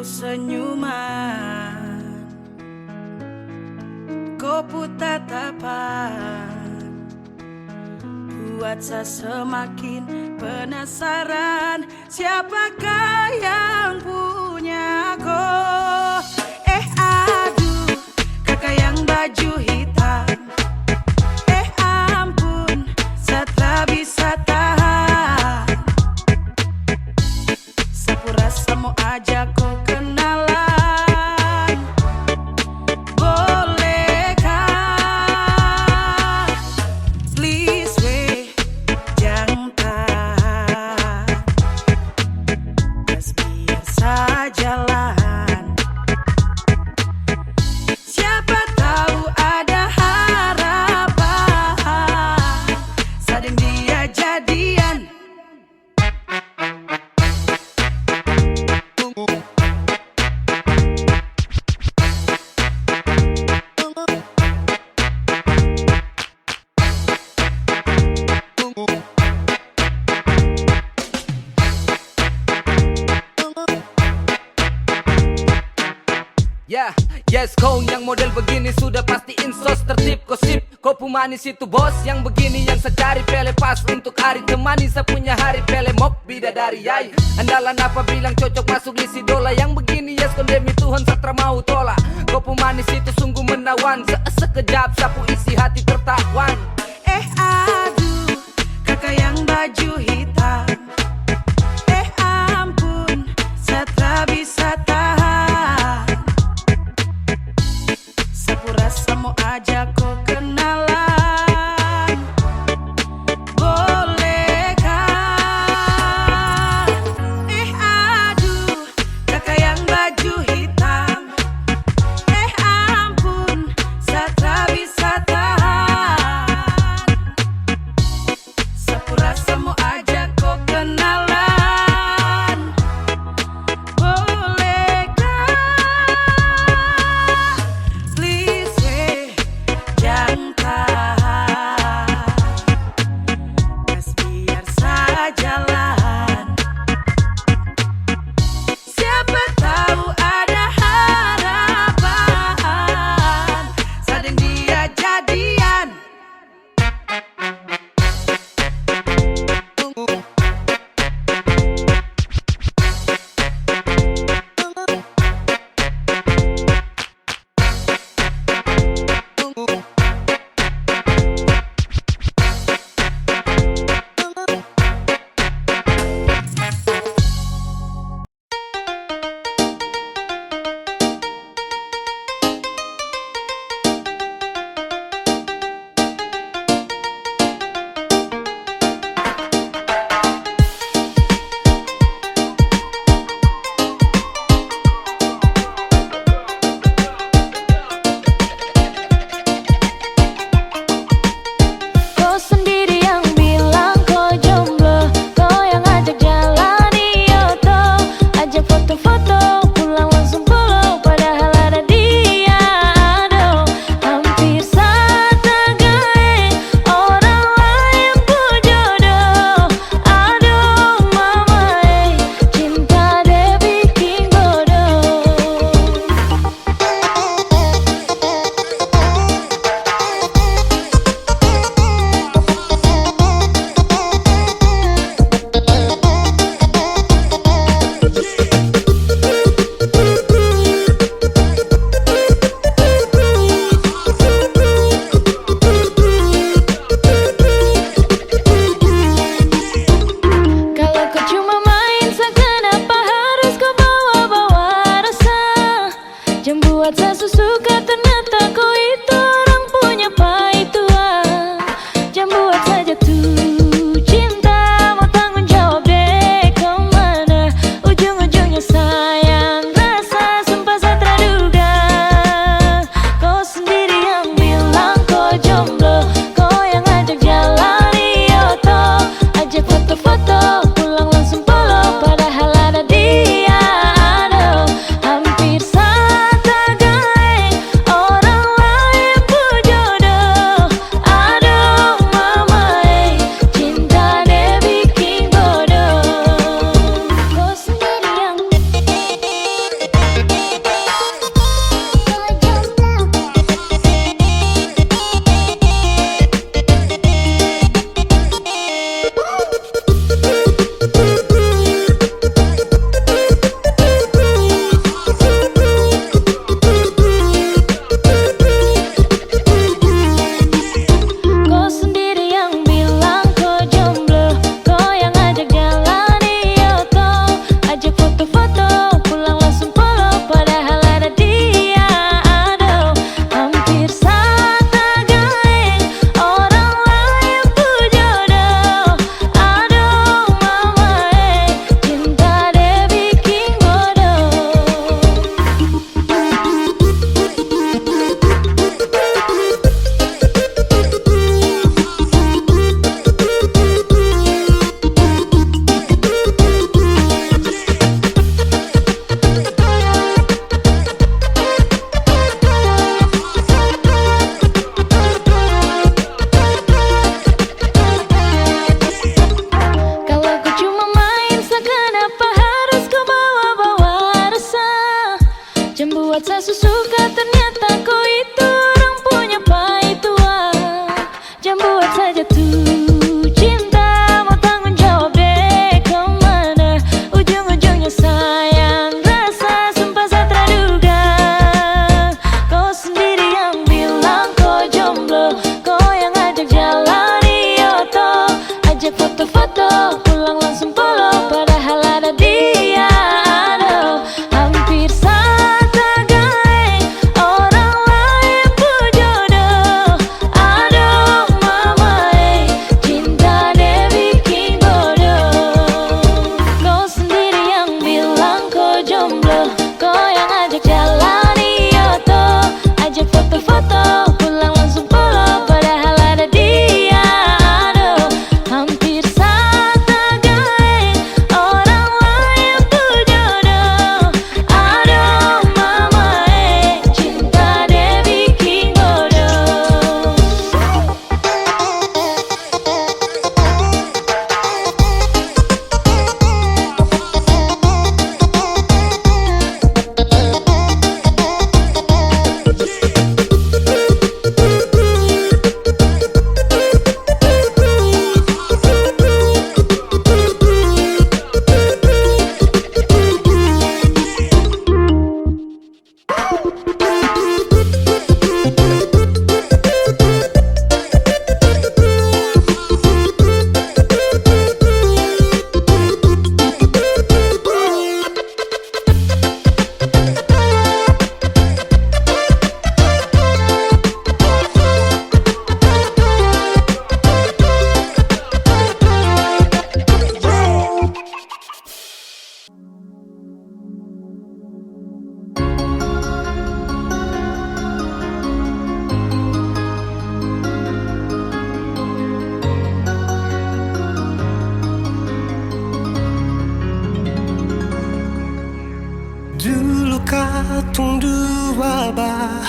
senyuman, kopu tatapan, buat saya semakin penasaran, siapakah yang punya kau? Aduh, kakak yang baju hitam, ampun, saya tak bisa tahan. Sapu rasa mau ajak kau kenalan, bolehkah? Please weh, jangan tahan, just biar sajalah. Siapa tahu ada harapan, sading dia jadian. Ya, yes, kau yang model begini sudah pasti insos tertib gosip. Kau pemanis itu bos yang begini yang secari pele pas untuk hari temani saya punya hari pele mok bidadari yai. Andalan apa bilang cocok masuk list idola yang begini yes kondemi Tuhan satra mau tolak. Kau pemanis itu sungguh menawan, sekejap sapu isi hati tertawan. Aduh, kakak yang baju hitam, ampun, saya tak bisa tahan. Sapu rasa mau ajak kau kenalan, bolehkah? Aduh, kakak yang baju hitam, ampun, saya tak bisa tahan. Sapu rasa mau ajak kau kenalan, bolehkah? Please weh, jangan tahan, just biar sajalah. Siapa tahu ada harapan, sading dia jadian. Kau sendiri yang bilang kau jomblo, kau yang ajak jalan Yoto, ajak foto-foto, pulang langsung pulau, padahal ada dia. Aduh, hampir saja gae, orang lain pun jodoh. Aduh mama cinta deh bikin bodoh. Kalau kau cuma main, kenapa harus kau bawa-bawa rasa? Jangan buat saya suka, ternyata kau itu orang punya paituan. Jangan buat saya jatuh cinta, mau tanggung jawab deh kemana? Ujung-ujungnya sayang rasa, sumpah saya terduga. Kau sendiri yang bilang kau jomblo, kau yang ajak jalan Yoto, ajak foto-foto, pulang langsung polo, padahal ada dia. Aduh, hampir saja gae, orang lain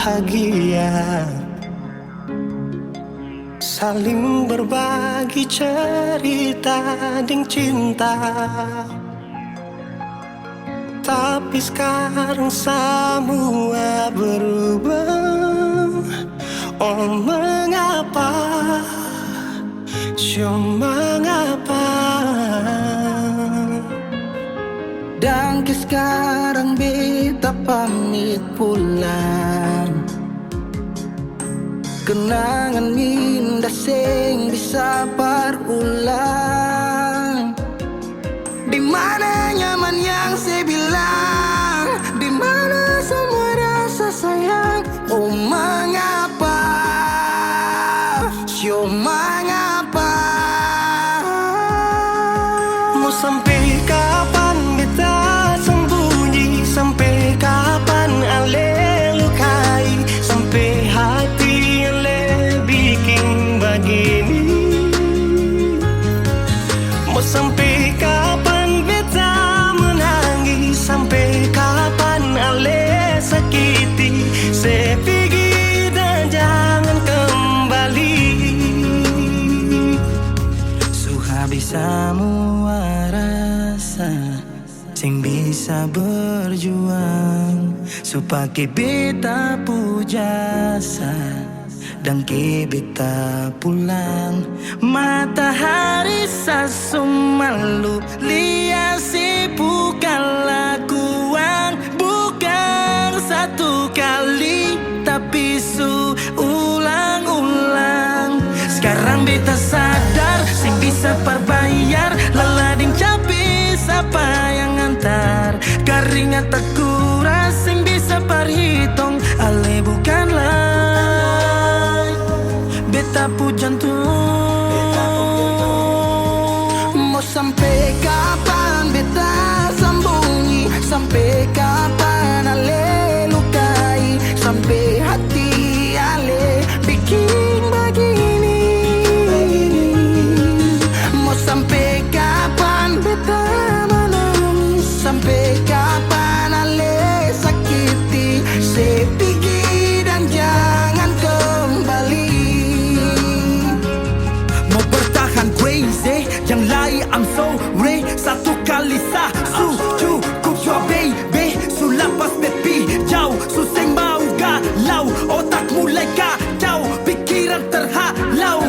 bahagia, saling berbagi cerita ding cinta. Tapi sekarang semua berubah. Oh mengapa, mengapa? Dan sekarang beta pamit pulang. Kenangan minda sing bisa berulang. Di mana nyaman yang saya bilang, di mana semua rasa sayang. Oh mengapa, mengapa? Mau sampai kapan beta sembunyi, sampai kapan ale lukai, sampai hati ale bikin begini. Mau sampai kapan beta menangis, sampai kapan ale sakiti. Saya pergi dan jangan kembali. Habis semua rasa sing bisa berjuang, supaya beta pujasa dan beta pulang. Matahari sasumalu liasi bukan lakuan, bukan satu kali tapi ulang-ulang. Sekarang beta sadar sing bisa perbayar, lalading capi siapa yang antar. Keringat tak kuras sing bisa perhitung, ale bukanlah beta pu jantung. Mau sampai kapan beta sembunyi, sampai kapan ale lukai, sampai hati ale bikin begini. Sampai kapan beta menangis, sampai kapan ale sakiti. Saya pergi dan jangan kembali. Mau bertahan crazy, yang lain I'm sorry. Satu kali cukup ya baby. Sulapas baby jauh, suseng mau galau. Otak mulai kacau, pikiran terhalau.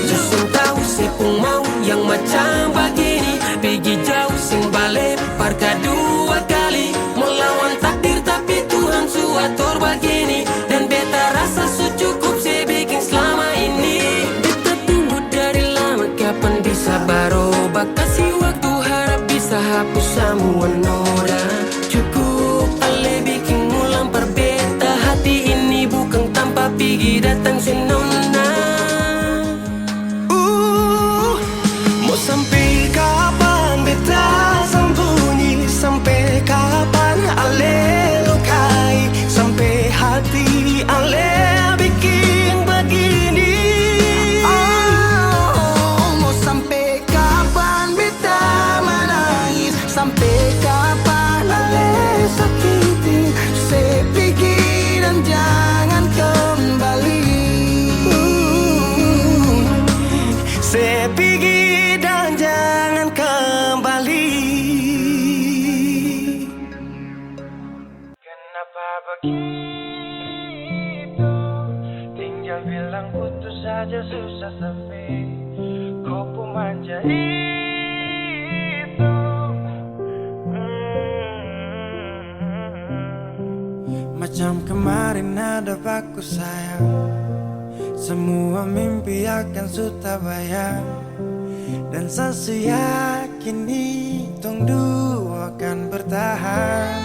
Justru tahu saya pun mau yang macam begini, pergi jauh sing balik parka dua kali. Melawan takdir tapi Tuhan suatur begini, dan beta rasa cukup saya bikin selama ini. Beta tunggu dari lama, kapan bisa berubah? Kasih waktu, harap bisa hapus semua noda. Cukup ale bikin ulang perbeta. Hati ini bukan tanpa pergi datang senona. Sampai kapan beta sembunyi, sampai kapan ale lukai, sampai hati ale bikin begini. Mau sampai kapan beta menangis, sampai kapan ale sakiti. Saya pergi dan jangan kembali. Saya pergi dan jangan kembali. Kenapa begitu? Tinggal bilang putus saja susah sepi. Kau pun manja itu. Macam kemarin ada baku sayang, semua mimpi akan sudah bayang. Dan saya yakin tong dua akan bertahan.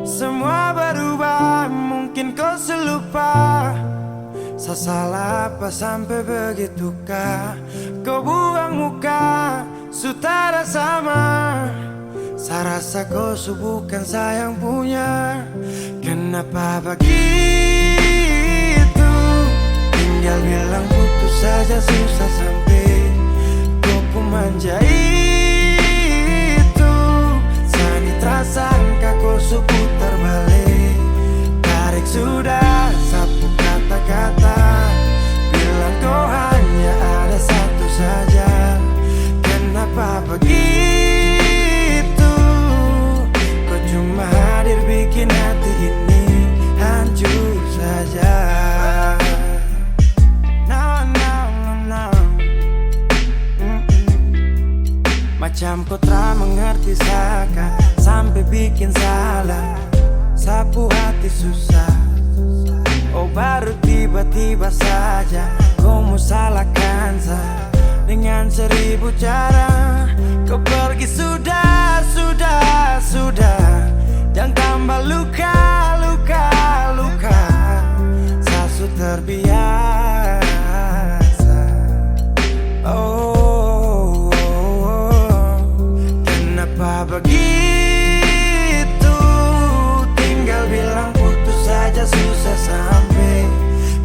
Semua berubah, mungkin kau selupa. Saya salah apa sampai begitukah? Kau buang muka, sutara sama. Saya rasa kau bukan saya yang punya. Kenapa begitu? Tinggal bilang putus saja susah sampai. Kau pun manja itu. Sani tak sangka kau putar balik. sudah sapu kata-kata, bilang kau hanya ada satu saja. Kenapa begitu? Kau cuma hadir bikin hati ini hancur saja. No, no, no, no. Macam kau tak mengerti saka, sampai bikin salah, sapu hati susah. Oh baru tiba-tiba saja kau mau salahkan saya dengan 1000 cara. Kau pergi sudah, sudah, sudah. Jangan tambah luka, luka, luka. Saya sudah terbiasa. Oh, kenapa begitu? Tinggal bilang putus saja susah sampai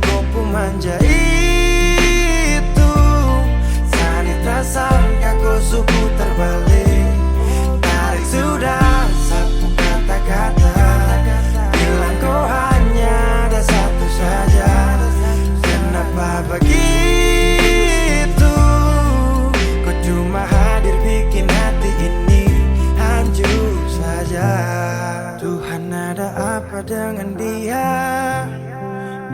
kau pun manja itu. Sani tak sangka kau suku terbalik. Tarik sudah sapu kata-kata, bilang kau hanya ada satu saja. Kenapa begitu? Kau cuma hadir bikin hati ini hancur saja. Tuhan ada apa dengan dia?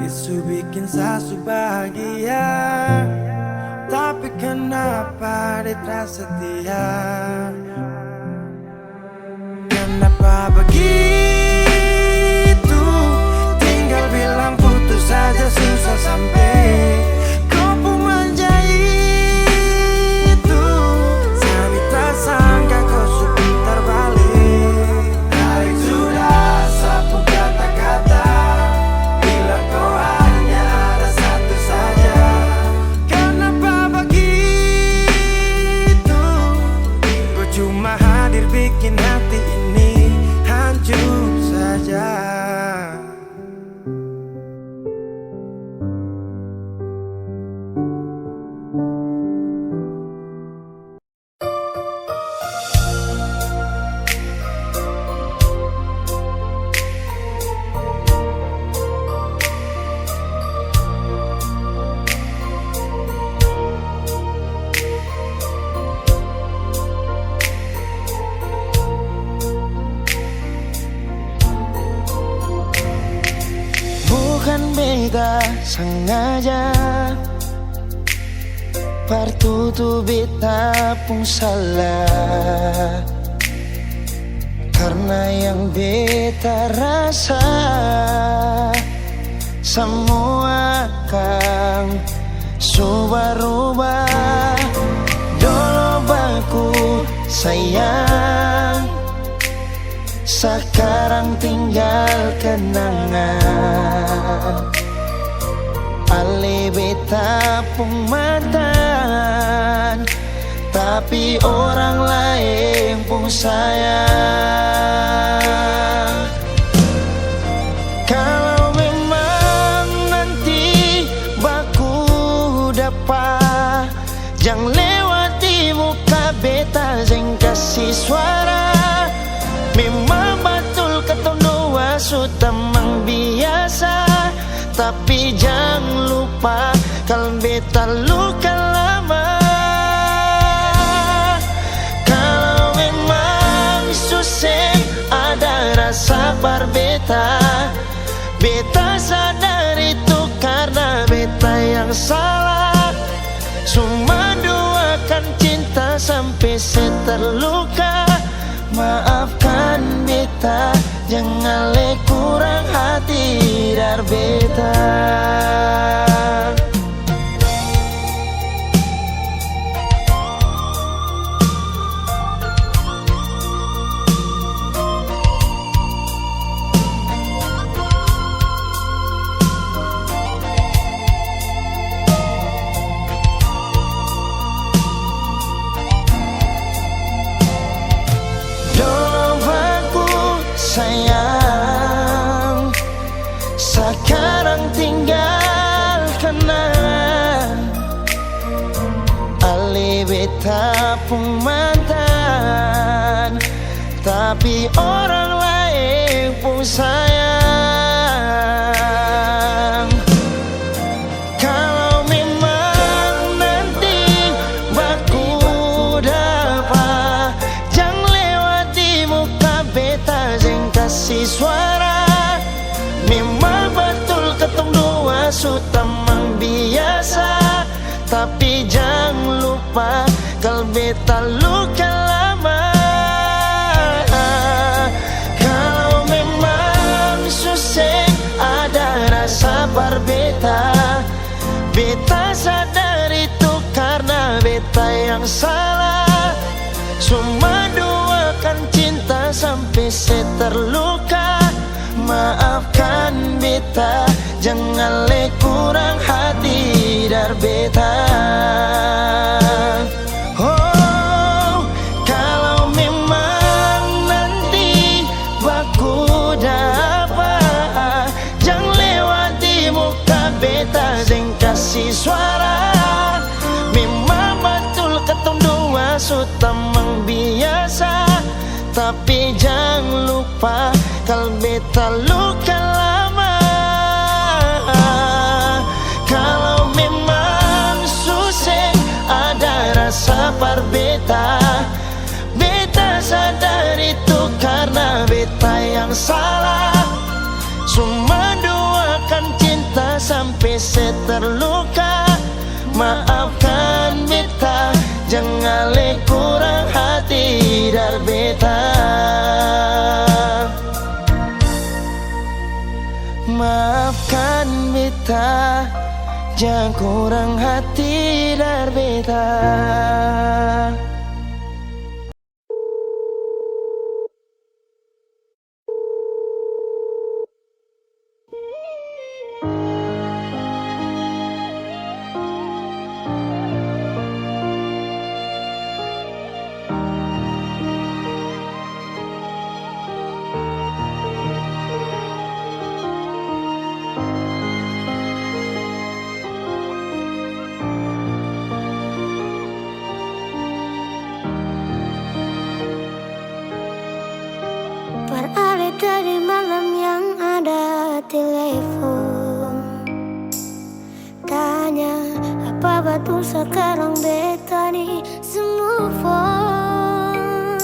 Disu bikin sasu bahagia, tapi kenapa dia tak setia? Kenapa begitu? Tinggal bilang putus saja susah sampai kau pun manja itu. Sani tak sangka kau suka terbalik. Tarik sudah sapu kata-kata, bilang kau hanya ada satu saja. Kenapa begitu? Kau cuma hadir bikin hati ini hancur saja. Bukan beta sengaja, partutu beta pun salah. Karena yang beta rasa semua akan subah-rubah. Dulu baku sayang, sekarang tinggal kenangan. Ale beta pun mantan, tapi orang lain pun sayang. Kalau memang nanti baku dapat, jangan lewati muka beta, jangan kasih suara. Memang betul kata dua sudah biasa, tapi jangan lupa kalau beta luka lama. Kalau memang susah ada rasa berbeta, beta sadar itu karena beta yang salah. Cuma doakan cinta sampai terluka. Maafkan beta, jangan le kurang hati dar beta. Sayang, sekarang tinggal kenangan. Ale beta pun mantan, tapi orang lain pun sayang. sutamang biasa. Tapi jangan lupa kalau beta luka lama. Kalau memang susah ada rasa berbeda, beta sadar itu karena beta yang salah. Cuma doakan cinta sampai saya terluka. Maafkan beta, jangan le kurang hati dar beta. Oh, kalau memang nanti baku dapat, jangan lewati muka beta zeng kasih suara. Memang betul ketong dua sutamang biasa, tapi jangan lupa kalau beta luka lama. Kalau memang susah ada rasa berbeda, beta sadar itu karena beta yang salah. Cuma doakan cinta sampai saya terluka. Maafkan beta, jangan le kurang hati dar beta. Maafkan beta, jangan kurang hati dar beta. Beralih dari malam yang ada telepon, tanya apa betul sekarang beta nih semua phone.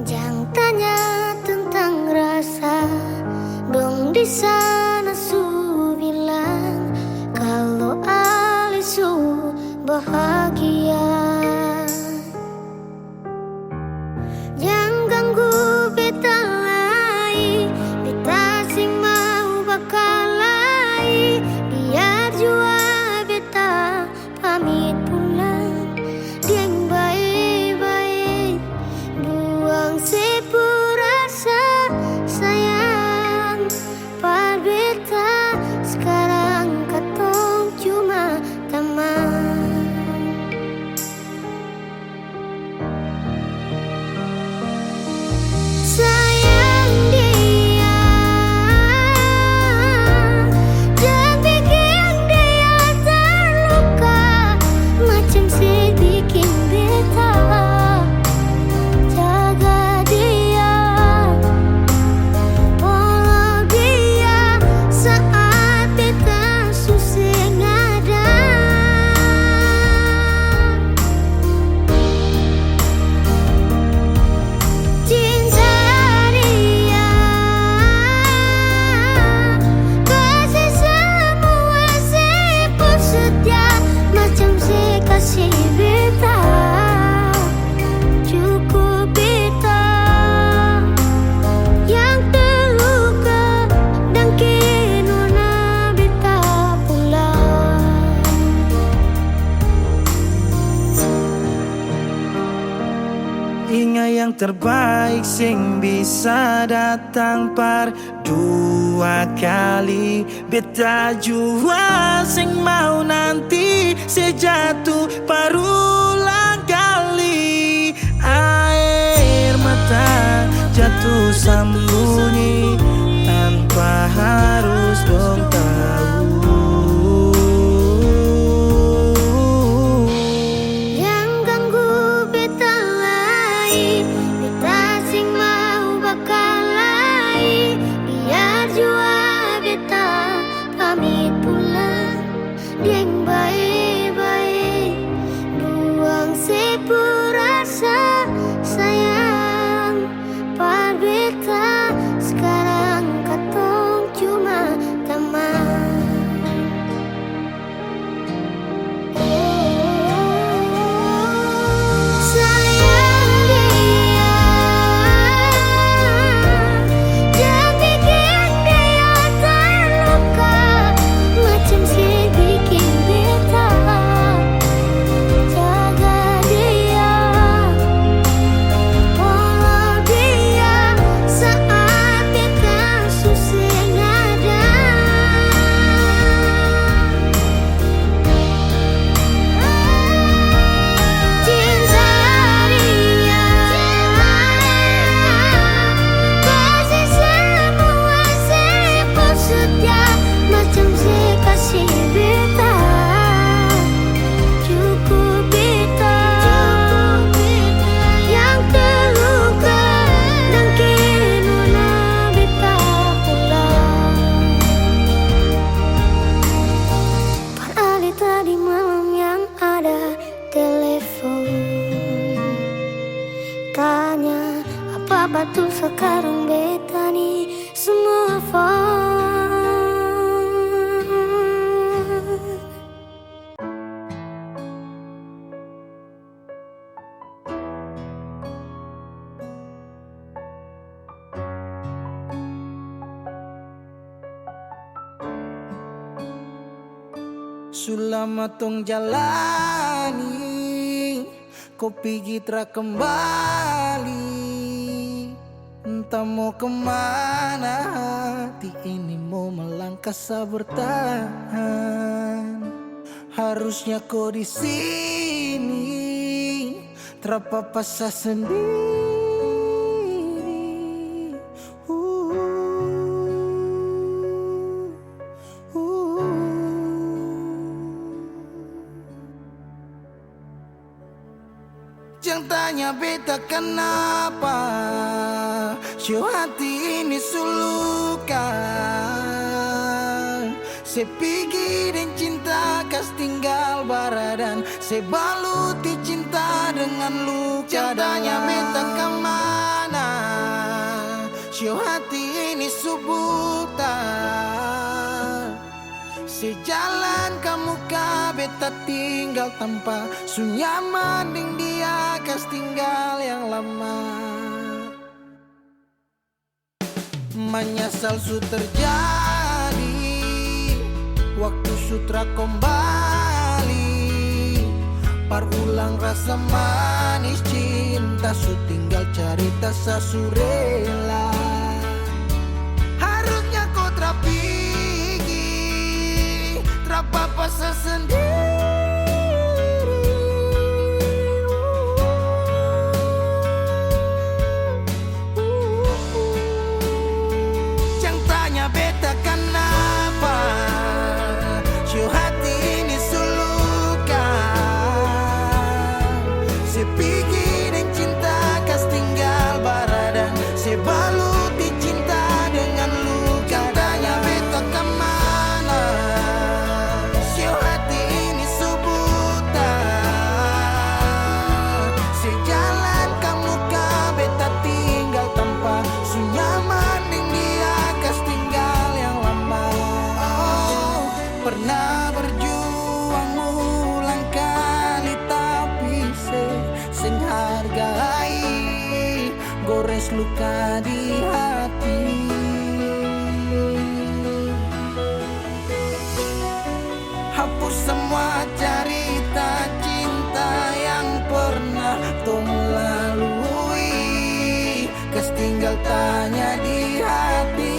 Jangan tanya tentang rasa, dong di sana su bilang kalau Ali su bahagia. Jangan ganggu beta lagi, beta sing mau bakal lagi. Biar jua beta pamit pulang, dia yang baik-baik. Buang sepuluh rasa sayang par beta. Sekarang katong cuma teman. Sayang dia, jangan bikin dia terluka, macam si bikin beta. Jaga dia, follow dia saat beta susah ada. Cinta dia, kasih semua sepuluh setia, macam si kasih beta. Cukup beta yang terluka dan kini nona beta pulang. Ingat yang terbaik sing bisa datang par dua kali. Beta jua sing mau nanti sejatuh parulang kali. Air mata jatuh sembunyi tanpa harus dong tahu. Yang ganggu beta lagi, beta sing mau bakal lagi. Biar jua beta pamit pulang, dia yang baik-baik. Buang sepuluh rasa sayang par beta. Sekarang macam si kasih beta. Cukup beta yang terluka dan kini beta pulang. Padahal tadi malam yang ada telepon tanya apa betul sekarang beta nih semua phone. Selama tong jalani, kau pergi tra kembali. Entah mau kemana, hati ini mau melangkah bertahan. Harusnya kau di sini, terpapasa sendiri. Jangan tanya beta kenapa, show hati ini sulukan. Se pergi dan cinta kas tinggal baradan, se baluti cinta dengan luka. Tanya beta kemana, show hati ini subutan. Sejalan kamu beta tinggal tanpa sunyaman ding dia kas tinggal yang lama. Menyesal su terjadi waktu sutra kembali. Parulang rasa manis cinta su tinggal cerita sasurela. Harusnya kau apa sendiri. Jangan tanya beta kenapa, show hati ini sulukan. Se pergi dan cinta kas tinggal baradan, se baluti cinta dengan luka. Tanya beta kemana, pernah berjuang ulang kali tapi sing hargai gores luka di hati. Hapus semua cerita cinta yang pernah tung lalui, kes tinggal tanya di hati.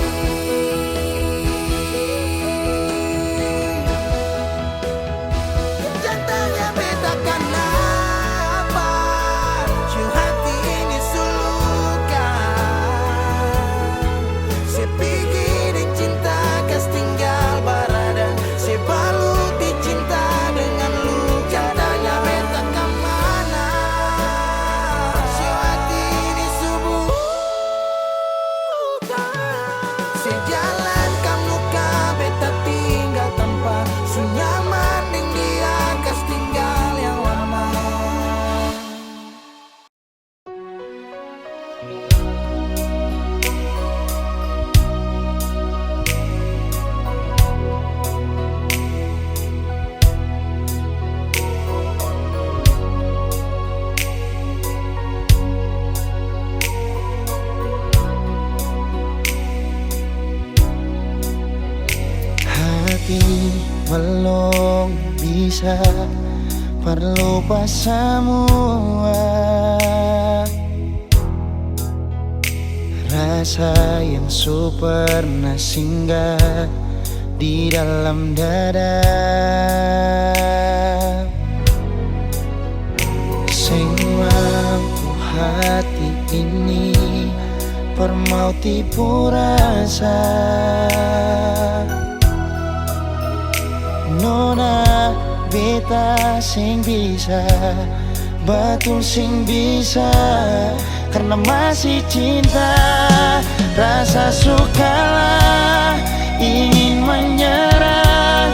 Sejalan kamu beta tinggal tanpa sunyaman ding dia kas tinggal yang lama. Belum bisa perlupa semua rasa yang pernah singgah di dalam dada. Sing mampu hati ini permau tipu rasa. beta sing bisa, betul sing bisa, karena masih cinta. Rasa sukalah ingin menyerah,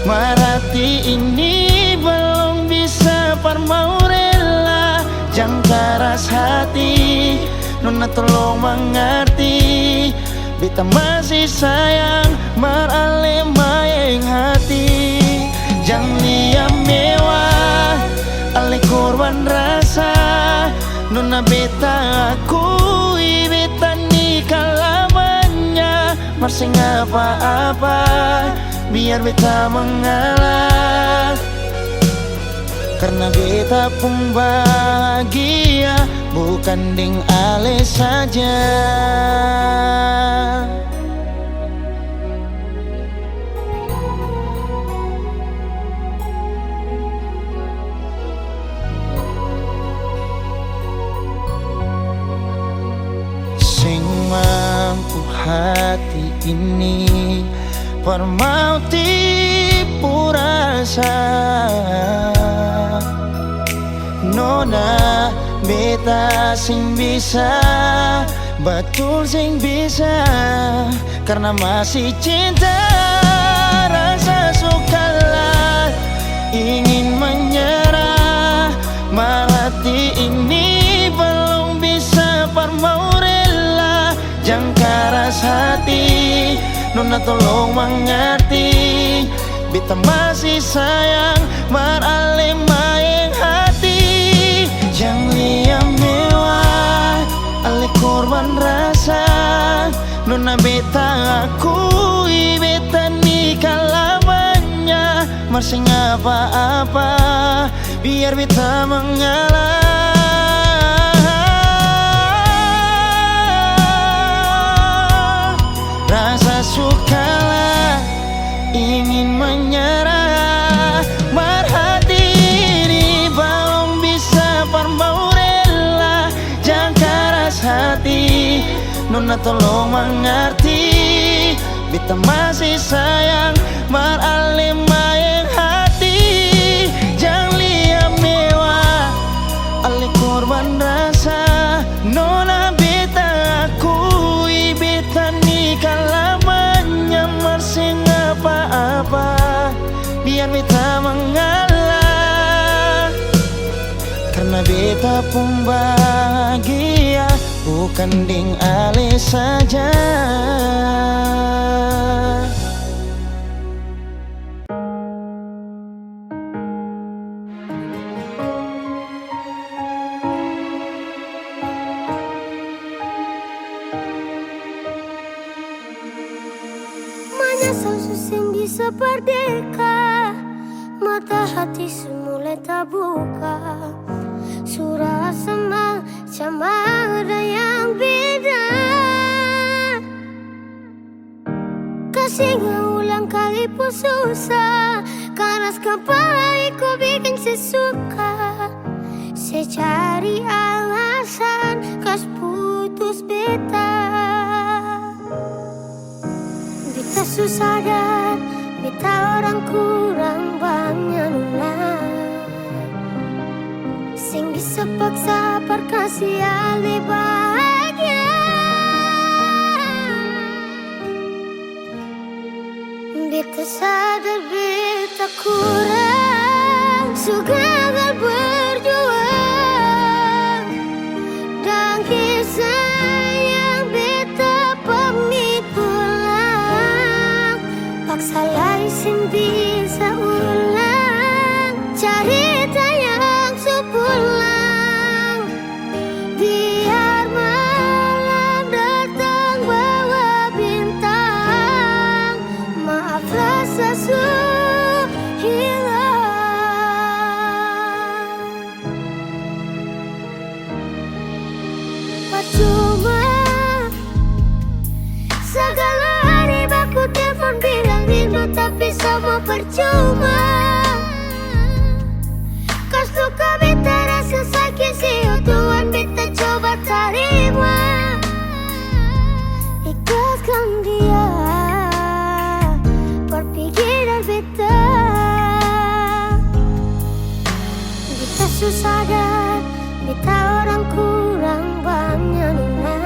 merhati ini belum bisa par mau rela. Jangan keras hati, nona tolong mengerti, beta masih sayang merale mayang hati. Jangan liam mewah, ale korban rasa, nona beta akui beta nikah lamanya. Masih apa-apa, biar beta mengalah, karena beta pun bahagia, bukan ding ale saja. Sing mampu hati ini permau tipu rasa, nona beta sing bisa, betul sing bisa, karena masih cinta. Rasa sukalah ingin menyerah, merhati ini belum bisa par mau rela. Jangan keras hati, nona tolong mengerti, beta masih sayang merale mayang hati. Jangan liam mewah, ale korban rasa, nona beta akui beta nikah lamanya. Masih apa-apa, biar beta mengalah. Rasa sukalah ingin menyerah, merhati ini belum bisa par mau rela. Jangan keras hati, nona tolong mengerti, beta masih sayang merale mayang hati. Jangan liam mewah, ale korban rasa, nona beta akui beta nikah lamanya. Masih apa-apa, biar beta mengalah, karena beta pun bahagia, bukan ding ale saja. Menyesal susah bisa berdeka, mata hati semula tak buka. Surah sama ada yang beda. Kasih ulang kali pun susah, karena sekali ku bikin sesuka. Saya cari alasan kas putus beta. Beta susah dan beta orang kurang banyak nuna, sing bisa paksa perkasih ale bahagia. Beta sadar beta kurang, so gagal berjuang, dan kisah yang beta pamit pulang. Paksa lain sing bisa ulang, cerita yang sepulang. Biar malam datang bawa bintang, maaf rasa hilang. Percuma segala hari baku telepon bilang rindu, tapi semua percuma. Kau suka beta rasa sakit sih, Tuhan beta coba terima. Ikhlaskan dia perpikiran beta. su sadar beta orang kurang banyak nuna,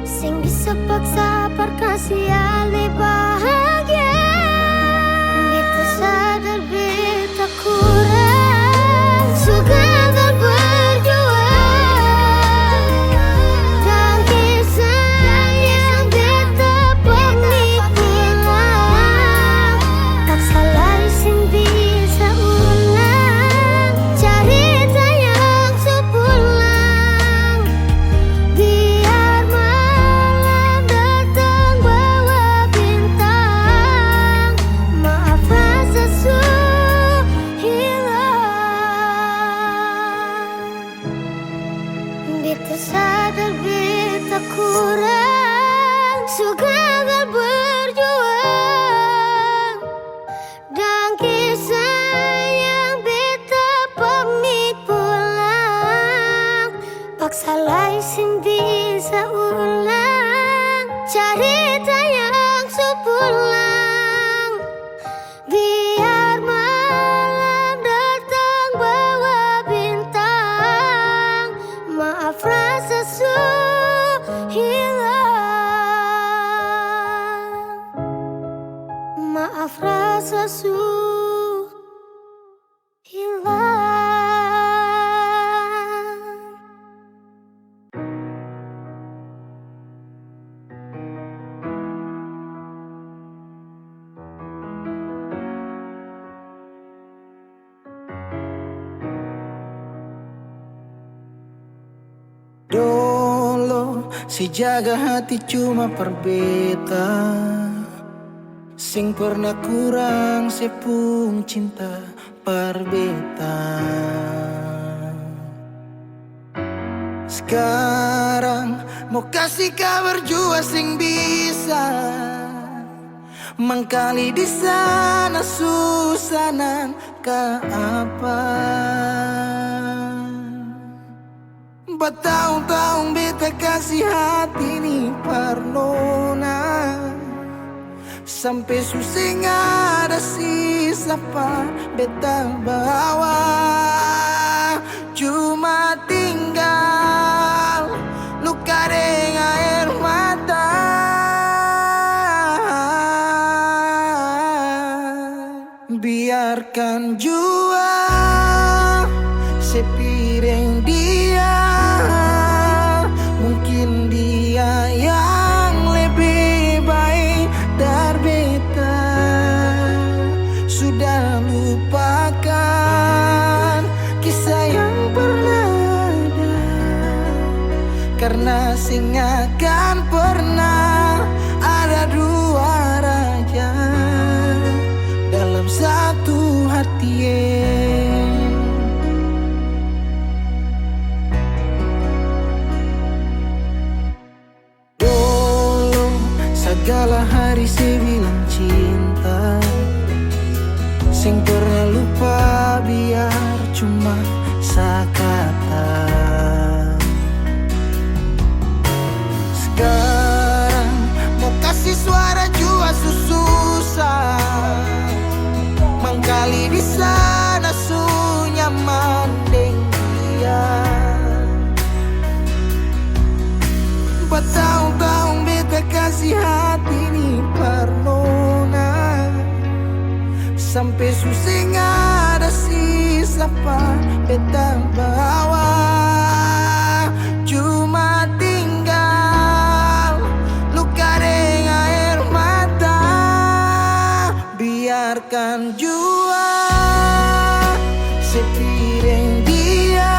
sing bisa paksa perkasih ale bahagia. Beta sadar beta kurang, su gagal berjuang, dan kisah yang beta pemikiran tak salah sing bisa ulang, cerita yang sepulang. Biar malam datang bawa bintang, maaf rasa su hilang. Beta sadar beta kurang, su gagal berjuang, dan kisah yang beta pamit pulang. Paksa lai sing bisa ulang, cerita yang sepulang. Biar malam datang bawa bintang, maaf rasa su hilang, maaf rasa su hilang. Dolo si jaga hati cuma per beta, sing pernah kurang sepung cinta per beta. Sekarang mau kasih kabar jua sing bisa mangkali di sana susanan ka apa. Bertahun-tahun beta kasih hati ni parnona, sampai suseng ada sisa pa beta bawa. Cuma tinggal luka dengan air mata. Biarkan jua sepiring dia, mungkin dia yang lebih baik dari beta. Sudah lupakan kisah yang pernah ada, karena sing akan pernah ada dua raja dalam satu hati. Segala hari saya bilang cinta, sing pernah lupa biar cuma sekata. Sekarang mau kasih suara jua susah, mangkali di sana su nyaman deng dia. Bertahun-tahun beta kasih hati ni parnona, sampai suseng ada sisa pa beta bawa. Cuma tinggal luka dengan air mata. Biarkan jua sepiring dia,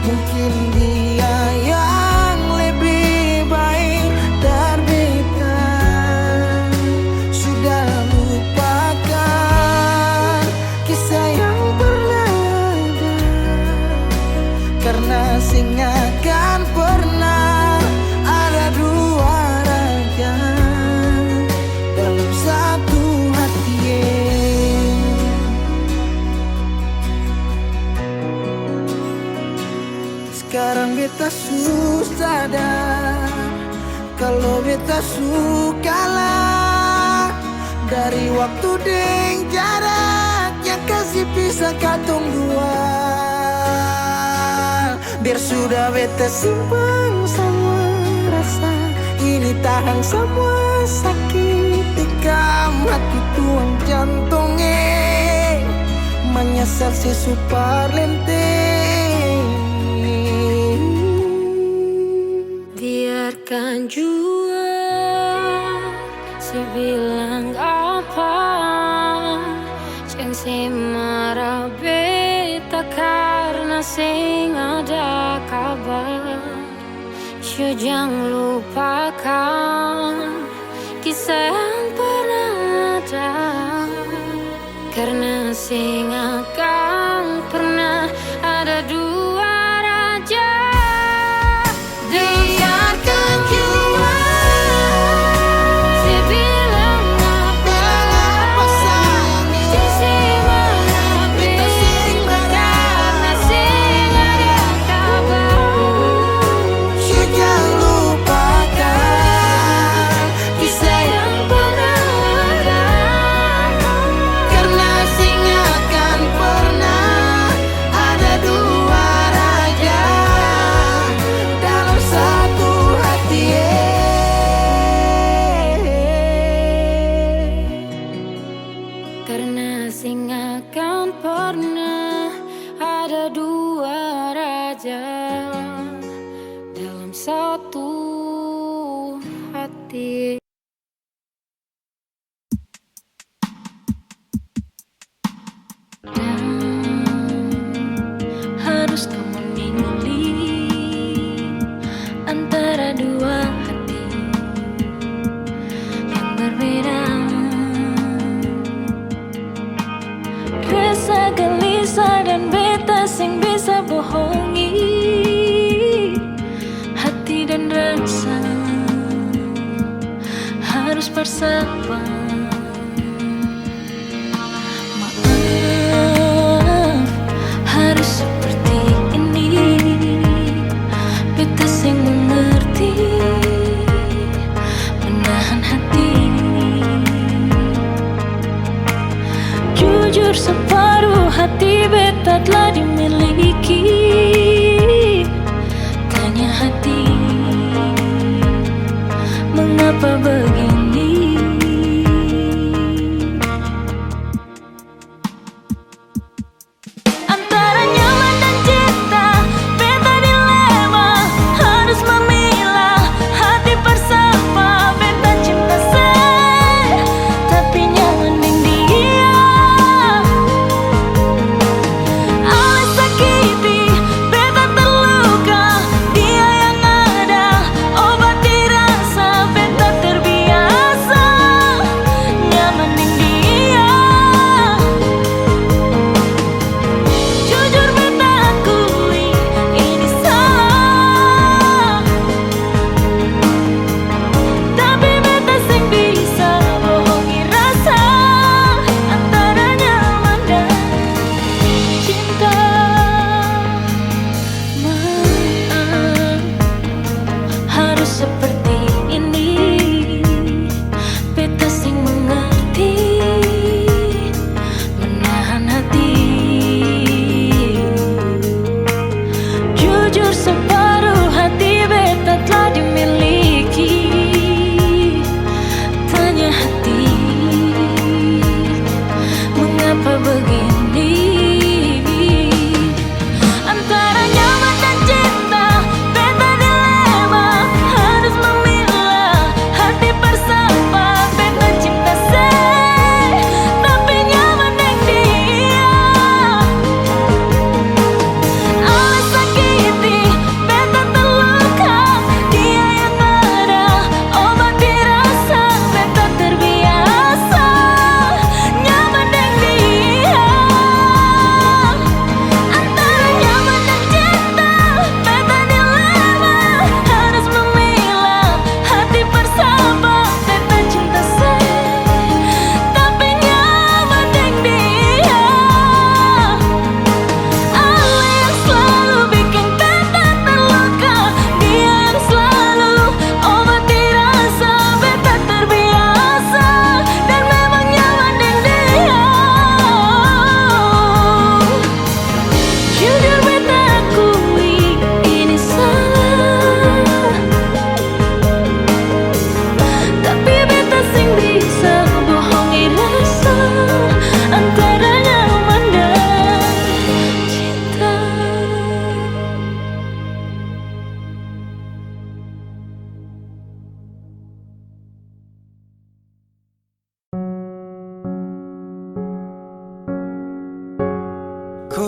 mungkin dia yang lebih baik dari beta. Sudah lupakan kisah yang pernah ada, karena sing akan pernah ada dua raja dalam satu hati. Sekarang beta susah sadar kalau beta sukalah dari waktu deng jarak yang kasih pisah katong dua. Biar sudah beta simpan semua rasa, ini tahan semua sakit tikam hati tuang jantungnya, menyesal si super lenteng. Biarkan jua si bilang apa, jangan si marah beta karena sing ada kabar. Jangan lupakan kisah yang pernah ada, karena sing akan pernah ada dua raja. Biarkan jua si bilang apa, si marah beta karena sing ada kabar. Jangan lupakan kisah yang pernah ada, karena sing akan pernah ada dua raja dalam satu hati. Karena sing akan pernah ada dua raja dalam satu hati. Dan harus kamu memilih antara dua hati yang berbeda. Rasa gelisah dan beta sing bisa bohongi hati dan rasa, harus bersabar. Maaf, harus seperti ini. Beta sing mengerti, menahan hati. Jujur separuh hati beta telah dimiliki. Tanya hati, mengapa begini? Antara nyaman dan cinta, beta dilema, harus memilah hati bersama. Beta cinta saya, tapi nyaman dengan dia. Alis sakiti, beta terluka, dia yang ada obati rasa. Beta terbiasa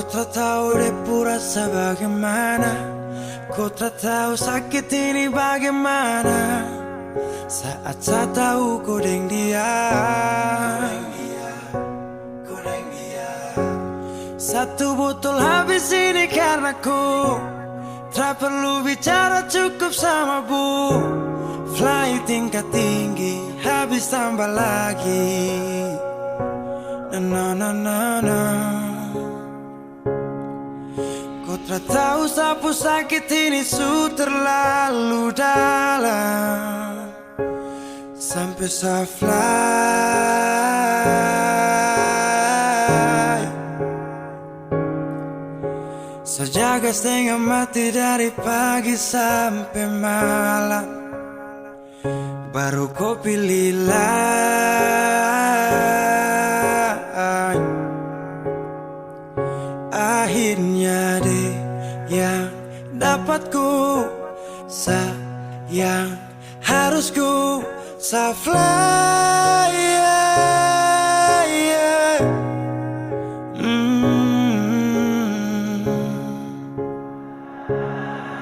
tak tahu depu rasa bagaimana, ku tak tahu sakit ini bagaimana. Saat saya tahu ku deng dia, satu botol habis ini karena ku tak perlu bicara, cukup sama bu. Fly tingkat tinggi, habis tambah lagi. Na na na na. Ku tak tahu sapu sakit ini su terlalu dalam, sampai saya fly. Sejaga setengah mati dari pagi sampai malam, baru kau pilih lain. Akhirnya deh yang dapat ku sayang, harus ku fly, yeah, yeah.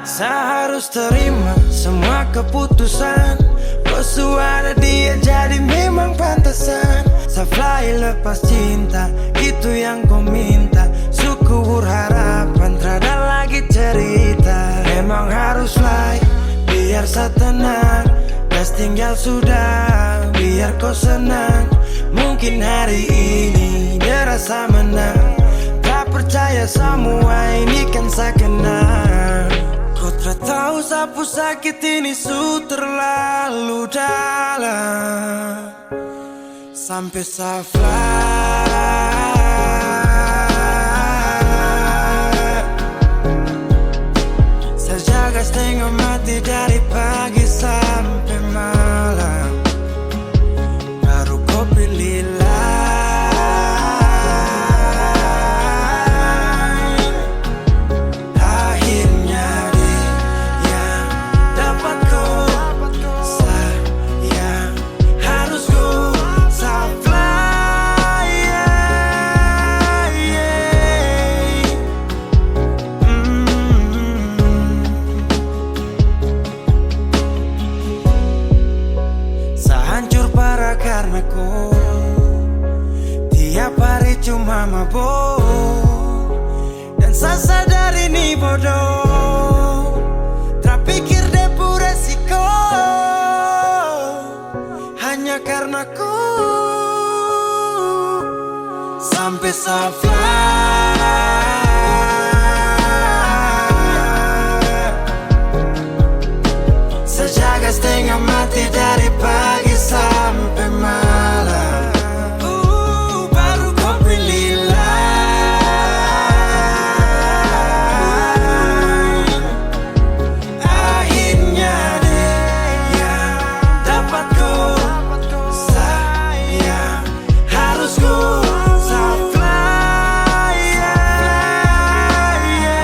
Saya harus terima semua keputusan, kau ada dia jadi memang pantasan. Saya fly lepas cinta, itu yang kau minta. Suku berharapan, terada lagi cerita. Memang harus fly, biar saya tenang. Gas tinggal sudah, biar kau senang. Mungkin hari ini dia rasa menang. Tak percaya semua ini kan saya kenal. Kau tak tahu sapu sakit ini su terlalu dalam, sampai saya fly. Saya jaga setengah mati dari pagi sampai malam, baru kau pilih lain. Akhirnya dia yang dapat kau sayang, harus kau fly, yeah, yeah. Saya hancur parah karena kau tiap hari cuma mabuk, dan saya sadar ini bodoh. Terpikir depu resiko hanya karena ku, sampai saya fly. Sejaga setengah mati dari pagi sampai malam, baru kau pilih lain. Akhirnya dia yang dapat kau sayang, harus kau fly, yeah, yeah.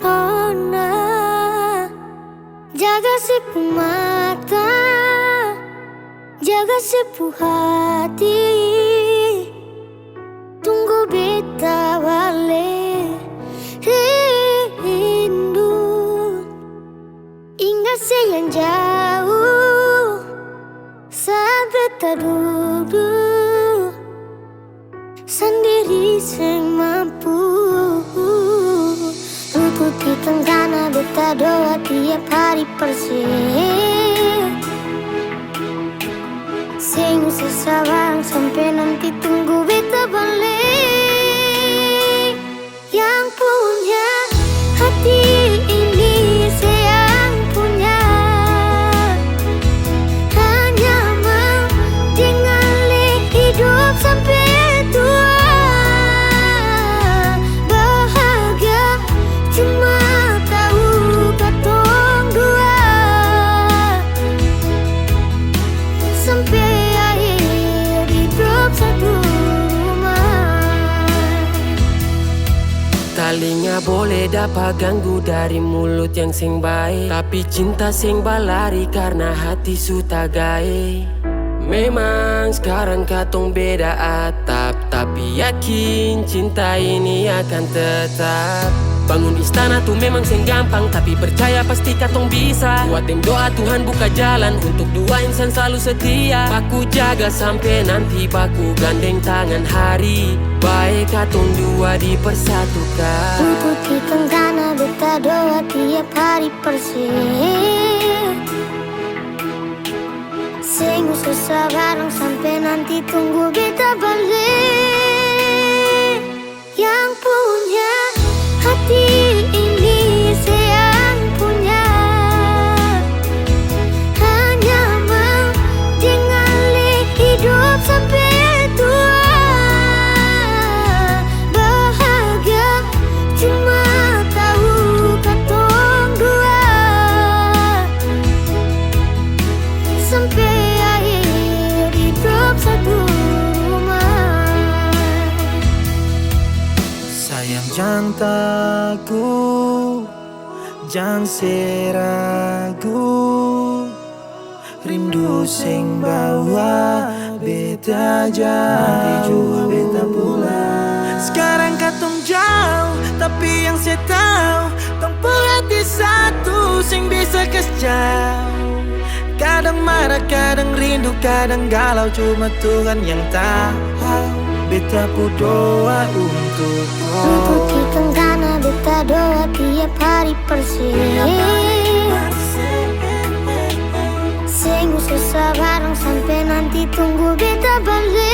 Nona, jaga sipu mata, jaga sipu hati. Tunggu beta balik rindu. Ingat yang jauh saat beta duduk sendiri sing mampu. Lutut di tenggana beta doa tiap hari persis. Sing sesawang sampai nanti tunggu beta balik. Yang punya hati ini sayang punya, hanya mau dengan hidup sampai tua. Bahagia cuma tahu Mana boleh dapat ganggu dari mulut yang sing baik, tapi cinta sing balari karena hati su tagai. Memang sekarang katong beda atap, tapi yakin cinta ini akan tetap. Bangun istana tuh memang sing gampang, tapi percaya pasti katong bisa. Buat tim doa Tuhan buka jalan untuk dua insan selalu setia. Baku jaga sampai nanti baku gandeng tangan hari. Baik katong dua dipersatukan. Untuk ikan tanah beta doa tiap hari persih. Sing susah bareng sampai nanti tunggu beta balik. Yang punya hati ini sayang punya, hanya mau tinggali hidup sampai tua. Bahagia cuma tahu katong dua, sampai akhir hidup satu rumah. Sayang jangan takut, jangan seragu. Rindu sing bawa beta jauh, beta pulang. Sekarang katong jauh, tapi yang saya tahu tempat hati satu sing bisa kas jauh. Kadang marah, kadang rindu, kadang galau, cuma Tuhan yang tahu. Beta pu doa untuk Untuk ikan tanah beta doa tiap hari persih. Sing susah bareng sampai nanti tunggu beta balik.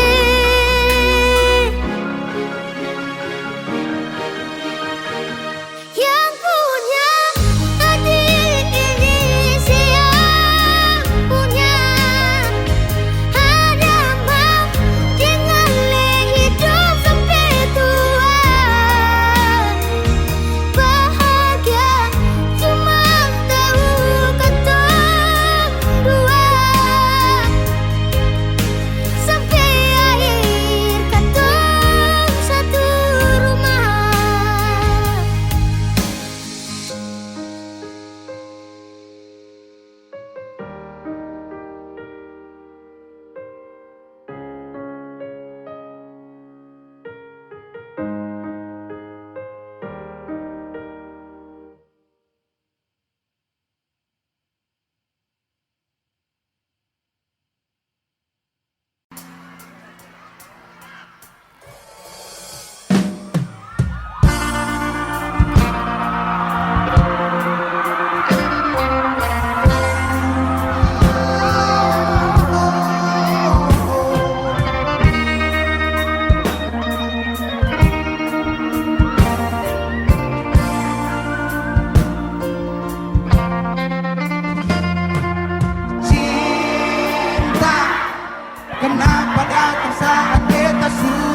Yang punya hati ini sayang punya, hanya mau tinggali hidup sampai tua. Bahagia cuma tahu katong dua, sampai akhir katong satu rumah. cinta. Kenapa datang saat beta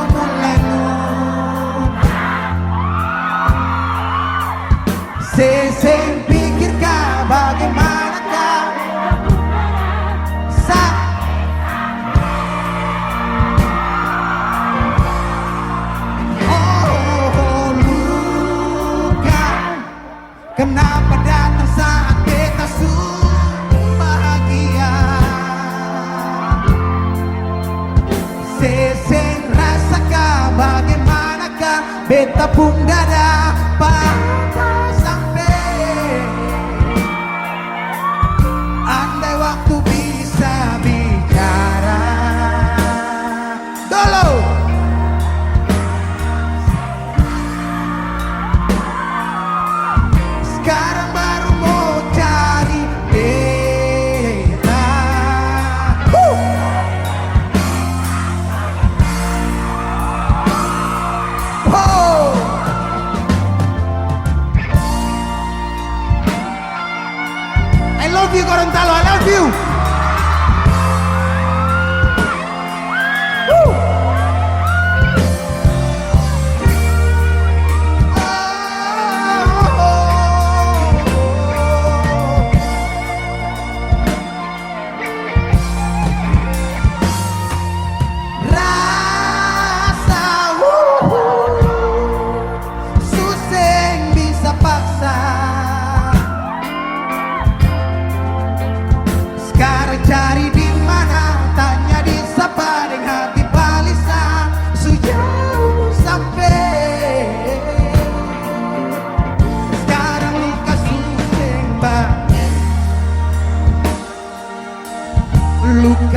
mulai lupa? Seseng pikirkah bagaimanakah oh luka. Kenapa datang saat beta bahagia? Seseng rasakah bagaimanakah beta pun gak dapat sampai. Andai waktu bisa bicara dulu, sekarang baru mau cari beta. Oh. I love you Gorontalo, I love you. Woo.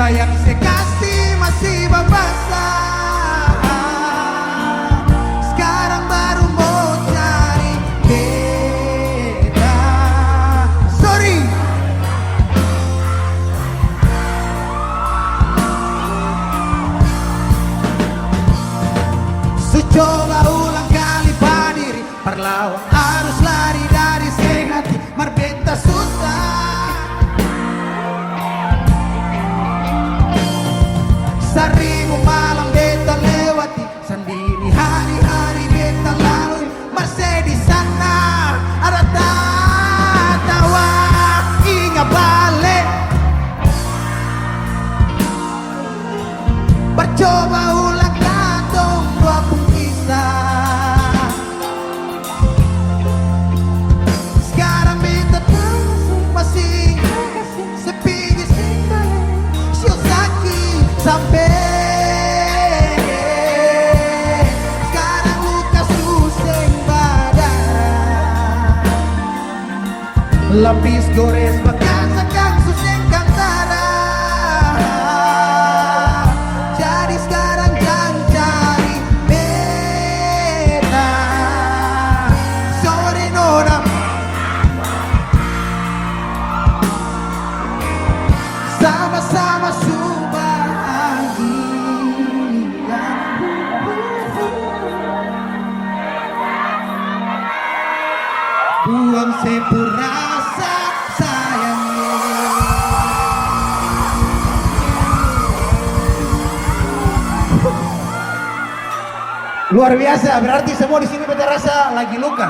yang saya kasih masih babasa. Sekarang baru mau cari beda. Sorry. Coba ulang kali berdiri, perlawan harus lari dari sehati, marbeta susah. Seribu malam beta lewati, sendiri hari-hari beta lalui, masih di sana ada tawa ingat balik. Bercoba ulang kantong dua kisah. Sekarang beta tahu masih sepi di sini, Shiozaki sampai. Sekarang luka suseng badan, lapis gores bekas akan suseng kantara. Jadi sekarang jangan cari beta. Sorry Nona, sama-sama bahagia. Buang sepur rasa sayangnya. Luar biasa, berarti semua di sini beta rasa lagi luka.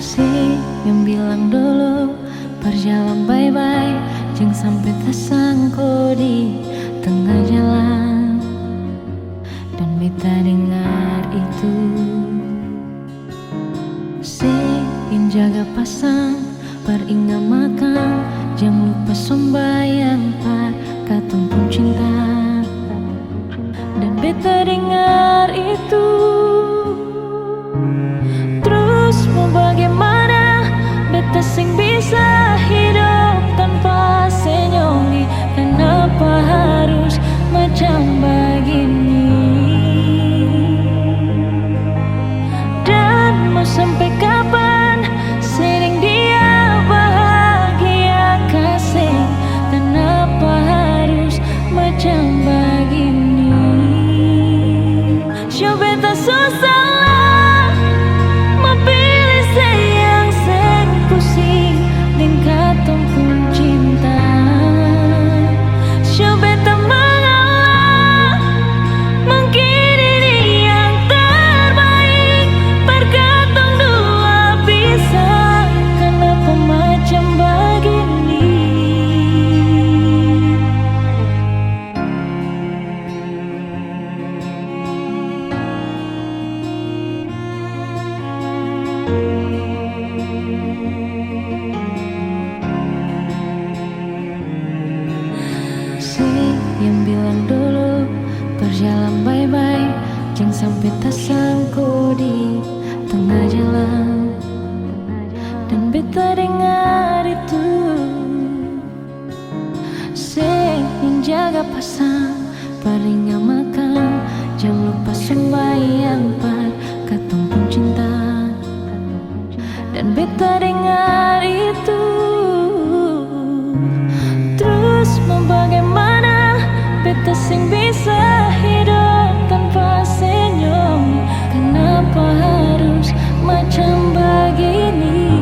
Si yang bilang dulu berjalan bye-bye, jangan sampai tersangkut di tengah jalan. Dan beta dengar itu, si yang jaga pasang peringat makan, jangan lupa sembahyang par katong pun cinta. Dan beta dengar itu, terus mau bagaimana beta sing bisa hidup tanpa senyum. Kenapa harus macam begini? Dan mau sampai kapan sering dia bahagia kasih? Kenapa harus macam begini? Show beta susah pilih sayang sen pusing dan katong pun cinta. Show beta mengalah, mungkin ini yang terbaik. Perkatong dua bisa, kenapa macam begini? Si yang bilang dulu berjalan bye-bye, jangan sampai tersangkut di tengah jalan. Dan beta dengar itu, si yang jaga pasang peringat makan, jangan lupa sembahyang par katong pun cinta. Dan beta dengar itu, terus mau bagaimana beta sing bisa hidup tanpa senyum? Kenapa harus macam begini?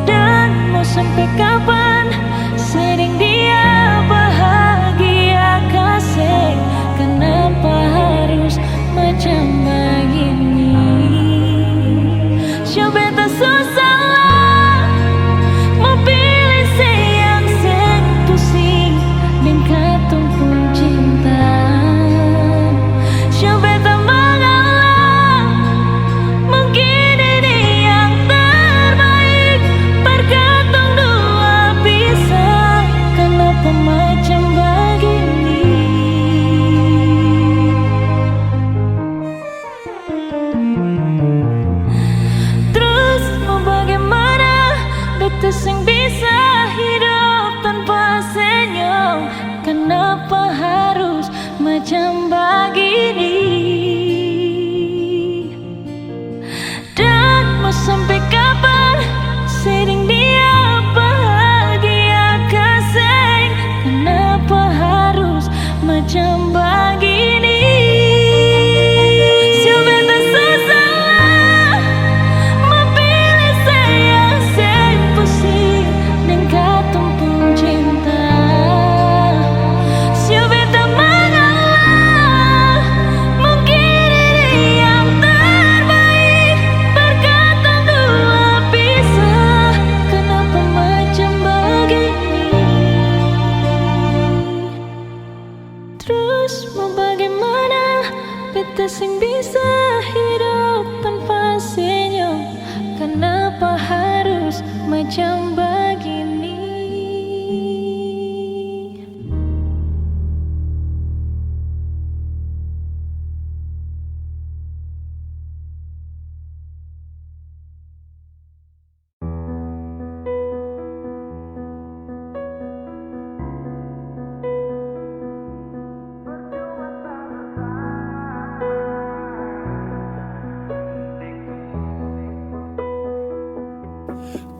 Dan mau sampai kapan sering dia bahagia kasih? Kenapa harus macam begini? Show beta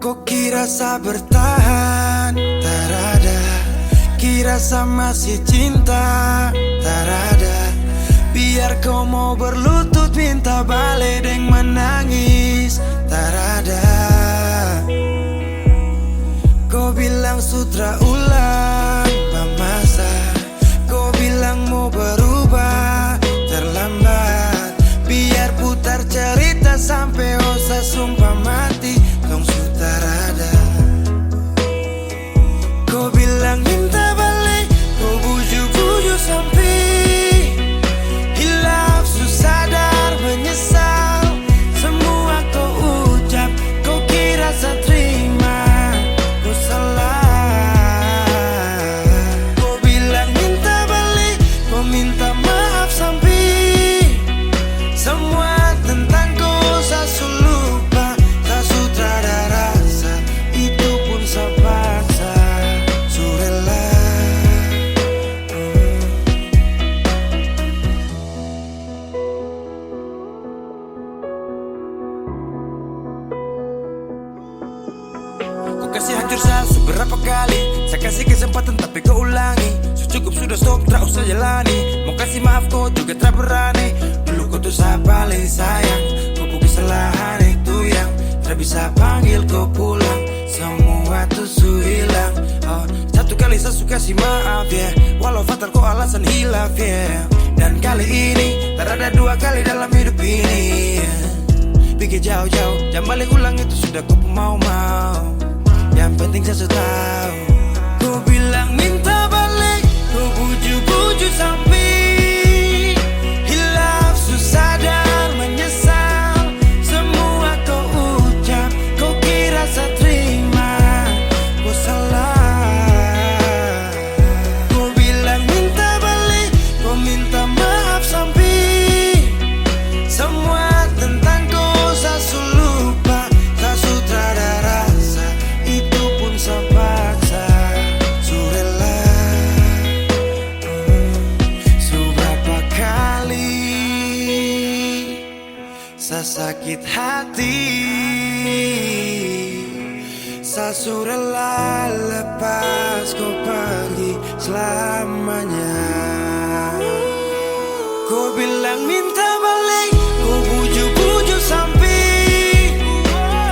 Kok kira sa bertahan? Tarada. Kira sa masih cinta? Tarada. Biar kau mau berlutut minta balik deng menangis. Tarada. Kau bilang sutra ulang pemasa. Kau bilang mau berubah terlambat. Biar putar cerita sampai osa sumpah mati. Tong sutarada. Kau bilang minta balik. Kau buju-buju sampai hilaf susah sadar menyesal. Semua kau ucap. Kau kira saya terima. Kau salah. Kau bilang minta balik. Kau minta maaf sampai semua tentang kau saya lupa. Tak sutradara rasa. Itu pun saya paksa. Surela. Kau kasih hancur saya seberapa kali. Saya kasih kesempatan tapi kau ulangi. Cukup sudah stop, tak usah jalani. Mau kasih maaf kau juga tak berani. Dulu kau tuh saya paling sayang. Kau bukan kesalahan itu yang tak bisa panggil kau pulang. Semua tuh su hilang. Satu kali saya suka kasih maaf ya, walau fatal kau alasan hilaf ya. Dan kali ini tak ada dua kali dalam hidup ini. Pikir jauh-jauh, jangan balik ulang itu sudah kau mau-mau. Yang penting saya tahu. Kau bilang minta balik. Kau buju-buju sampai hilaf susah dan menyesal. Semua kau ucap. Kau kira saya terima. Kau salah. Kau bilang minta balik. Kau minta maaf sampai semua tentang kau saya lupa. Tak sutradara rasa. Itu pun saya paksa. Surela. Seberapa kali saya sakit hati. Saya surela lepas kau pergi selamanya. Kau bilang minta balik. Kau buju-buju sampai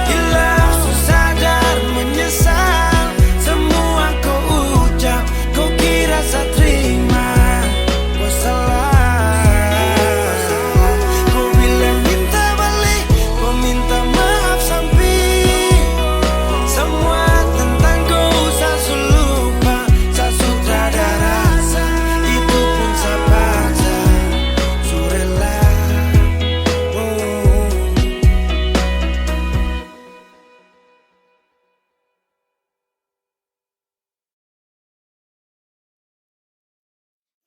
hilaf susah dan menyesal. Semua kau ucap. Kau kira saya terima. Kau salah. Kau bilang minta balik. Kau minta maaf sampai semua tentang kau saya lupa. Saya sutradara rasa. Itu pun saya paksa. Surela.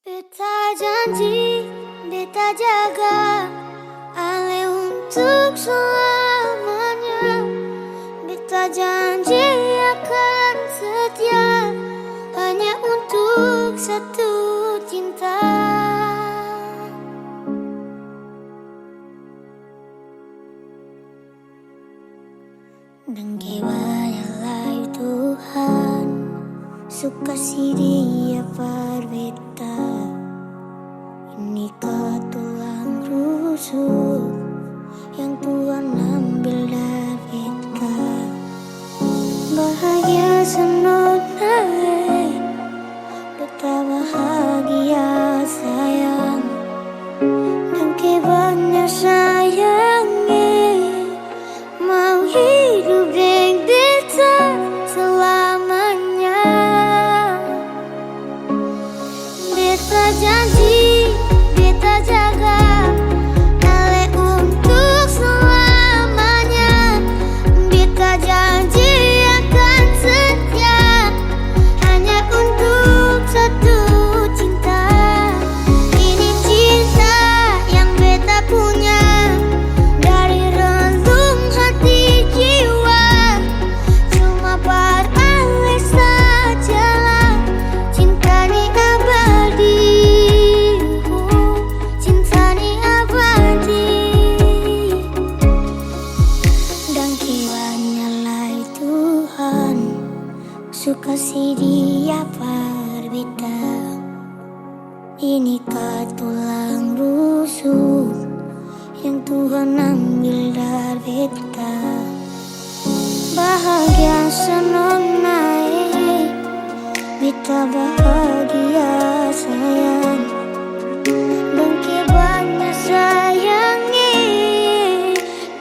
Beta janji, beta jaga Ale untuk selamanya. Beta janji akan setia hanya untuk satu cinta. Dan kewayalah Tuhan suka si dia berbeda. Ini kau tulang rusuk yang Tuhan ambil dari kau. Bahagia senonai, betapa bahagia sayang. Dan kebanyak sayangi, mau hidup dengan beta selamanya. Beta janji, beta jaga Ale untuk selamanya. Beta janji akan setia hanya untuk satu cinta. Ini cinta yang beta punya dari relung hati jiwa. Cuma pada Ale sajalah cinta ini abadi. Inikah tulang rusuk yang Tuhan ambil dari beta? Bahagia senang naik, beta bahagia sayang. Bangke banyak sayangi,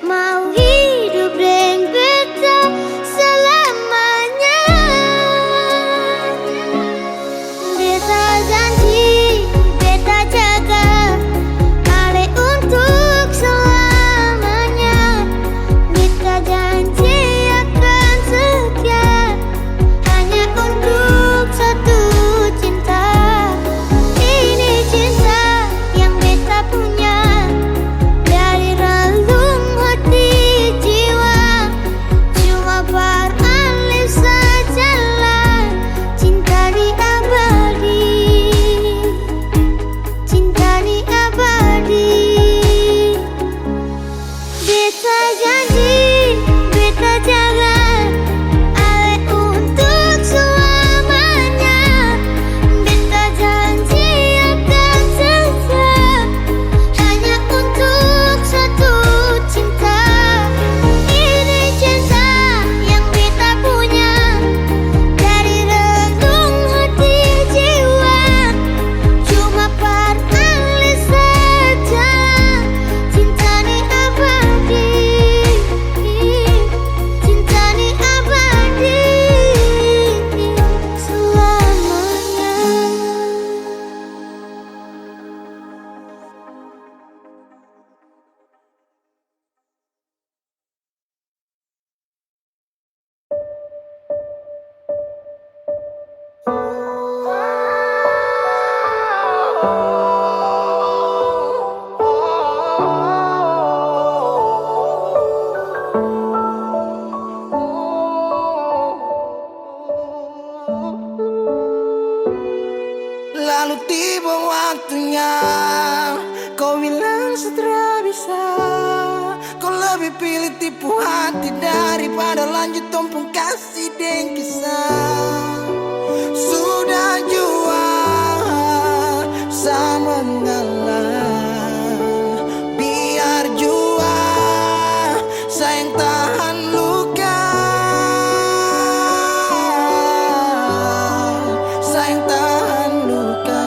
mau hidup dengan beta selamanya. Beta janji, beta jaga Ale untuk selamanya. Beta janji akan setia hanya untuk satu cinta. Ini cinta yang beta punya dari relung hati jiwa. Cuma beralih sajalah, cinta di abadi, cinta di abadi. Beta janji, beta jaga Ale untuk selamanya. Beta janji akan setia hanya untuk satu cinta. Ini cinta yang beta punya dari relung hati jiwa. Cuma beralih saja, cinta di abadi, cinta di abadi selamanya. Lalu tiba waktunya, kau bilang setelah bisa. Kau lebih pilih tipu hati daripada lanjut tumpung kasih dan kisah. Sudah jua sama mengalah, biar jua sayang tahan luka, sayang tahan luka.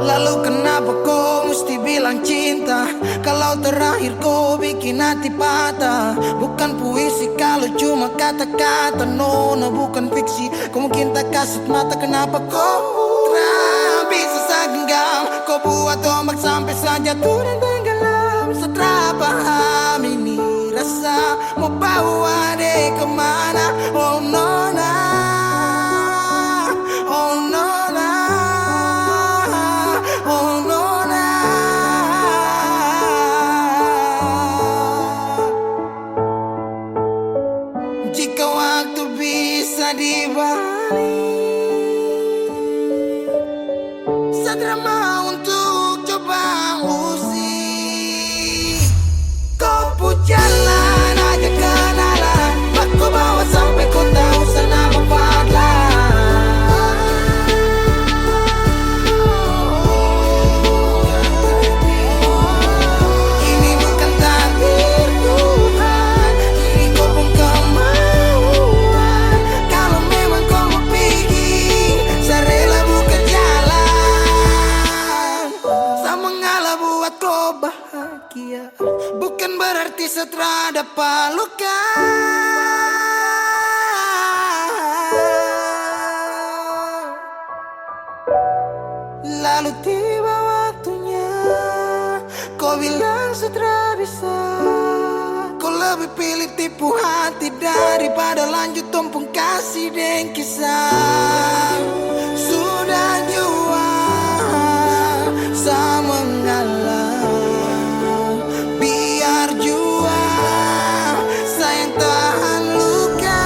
Lalu kenapa kau mesti bilang cinta kalau terakhir kau bikin hati patah? Bukan puisi kalau cuma kata-kata, nona bukan fiksi. Kau mungkin tak kasut mata, kenapa kau bisa segenggam? Kau buat ombak sampai saja turun tenggelam. Setelah paham ini rasa, mau bawa deh kemana? Oh nona, oh nona, oh nona. Jika waktu bisa dibalik, segera mau untuk coba usik. Kau pun jalan aja kenalan, aku bawa sampai kau tahu senama Fadlan. Ini bukan takdir Tuhan, ini kau pun kemauan. Kalau memang kau mau pergi, saya rela buka jalan. Saya mengalah buat kau bahagia, bukan berarti setelah dapat luka. Lalu tiba waktunya, kau bilang setelah bisa. Kau lebih pilih tipu hati daripada lanjut tumpung kasih dan kisah. Sudah jua saya mengalah, biar jua sayang tahan luka.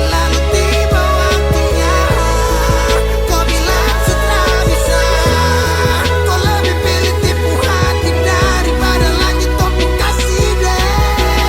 Lalu tiba waktunya, kau bilang setelah bisa. Kau lebih pilih tipu hati daripada lanjut tumpung kasih dan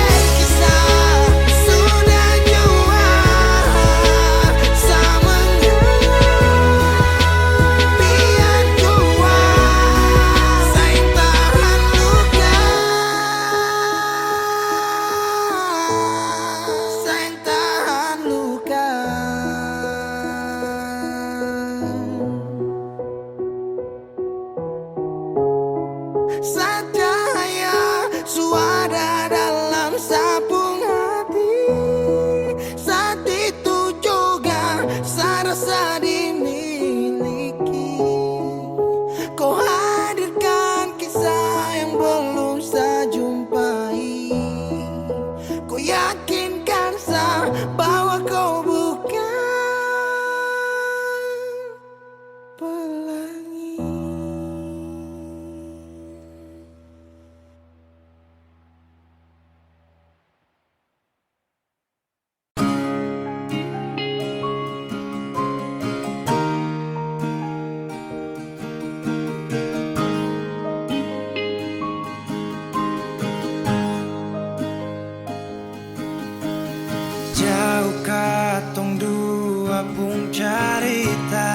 carita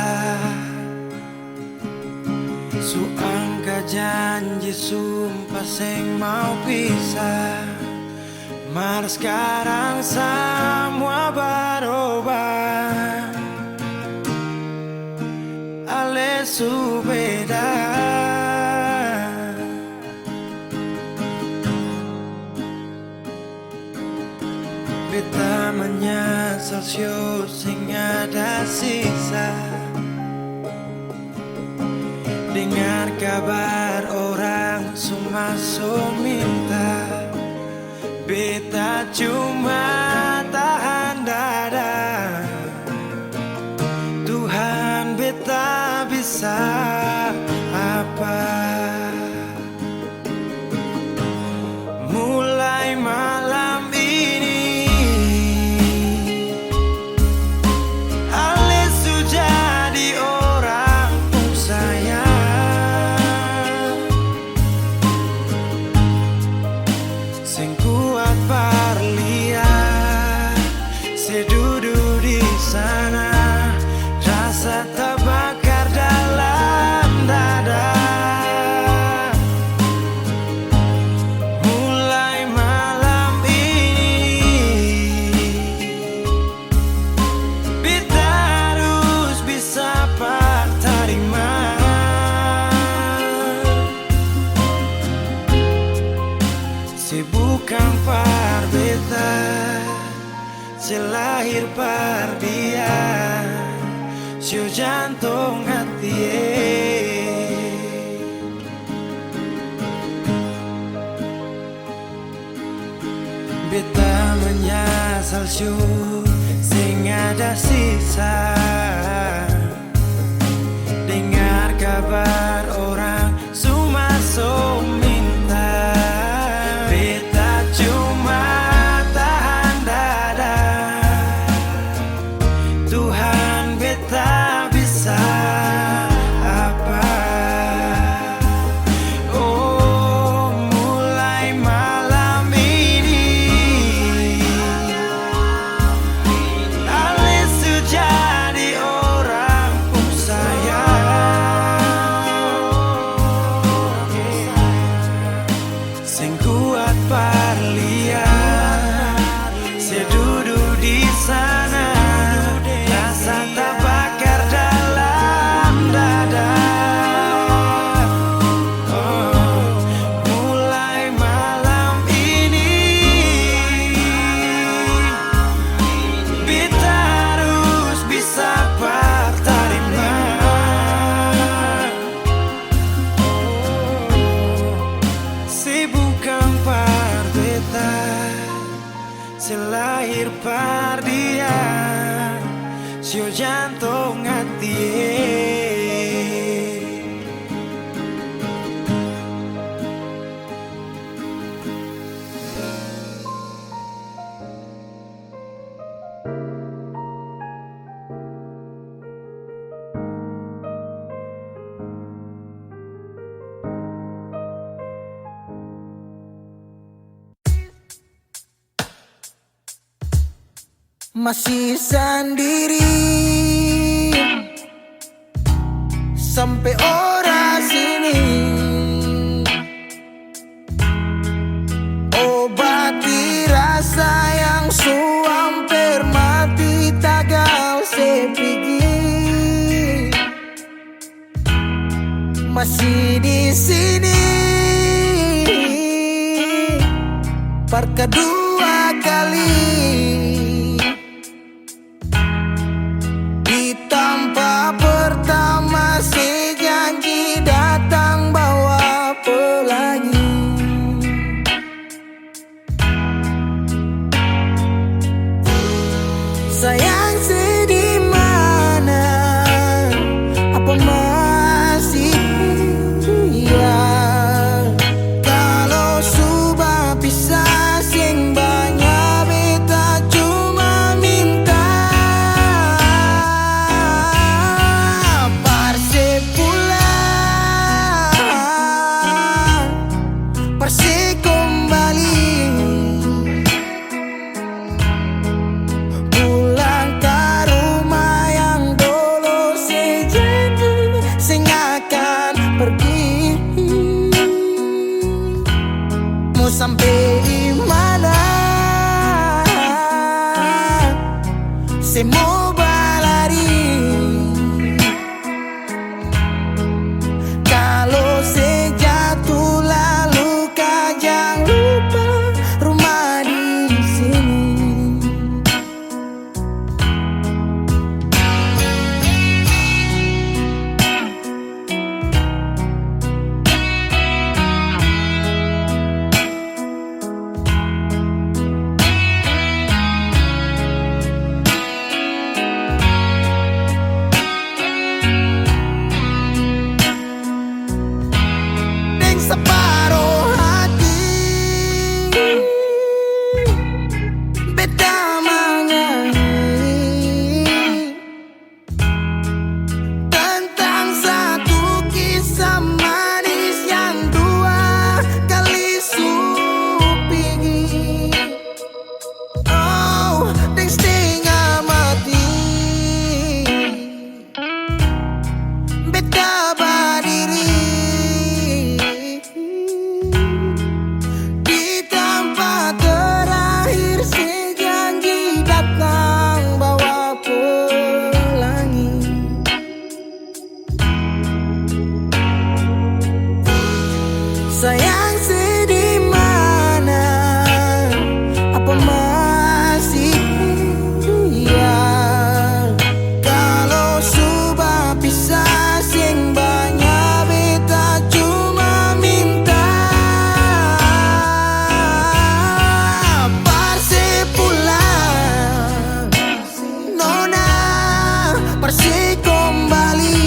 su angka janji sumpah sing mau pisah, mar sekarang semua berubah. Ale su beda, beta menyesal sio sing ada sisa. Dengar kabar orang semua minta, beta cuma tahan dada. Tuhan beta bisa apa? Mulai malam ini Ale sudah jadi orang pun sayang, sing kuat parlia sedudu di sana, rasa terbakar dalam dada. Mulai malam ini beta harus bisa pak terima. Si bukan par beta, si lahir par dia, si jantung hati. Beta menyesal syu sing ada sisa. Dengar kabar orang semua minta, beta cuma tahan dada. Tuhan beta bisa apa? Oh, mulai malam ini Ale sudah jadi orang pun sayang, sing kuat parlia sedudu di sana, rasa terbakar dalam dada. Oh, mulai malam ini beta harus bisa terima. Si bukan par beta, si lahir par dia, si jantung hati. Masih sendiri sampai ora sini, obati rasa yang hampir mati tagal sepigi. Masih di sini par kedua kali. Tanpa pertama si janji datang bawa pelangi. Sayang sedih mana, apa masih ya? Kalau sudah bisa sing banyak beta mau sampai di mana? Saya mau berlari. Kalau saya jatuh lalu kau jangan lupa rumah di sini. Separuh hati beta menyanyi tentang satu kisah manis yang dua kali supingi. Oh, dan setengah mati beta berdiri sayang sedih mana, apa masih ya? Kalau sudah pisah sing banyak beta cuma minta parse pulang, nona parse kembali.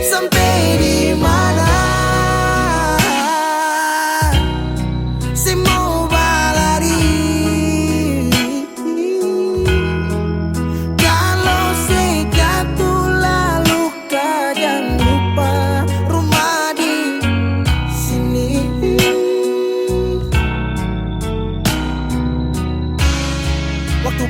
Sampai di mana saya mau berlari? Kalau saya jatuh lalu kau jangan lupa rumah di sini. Waktu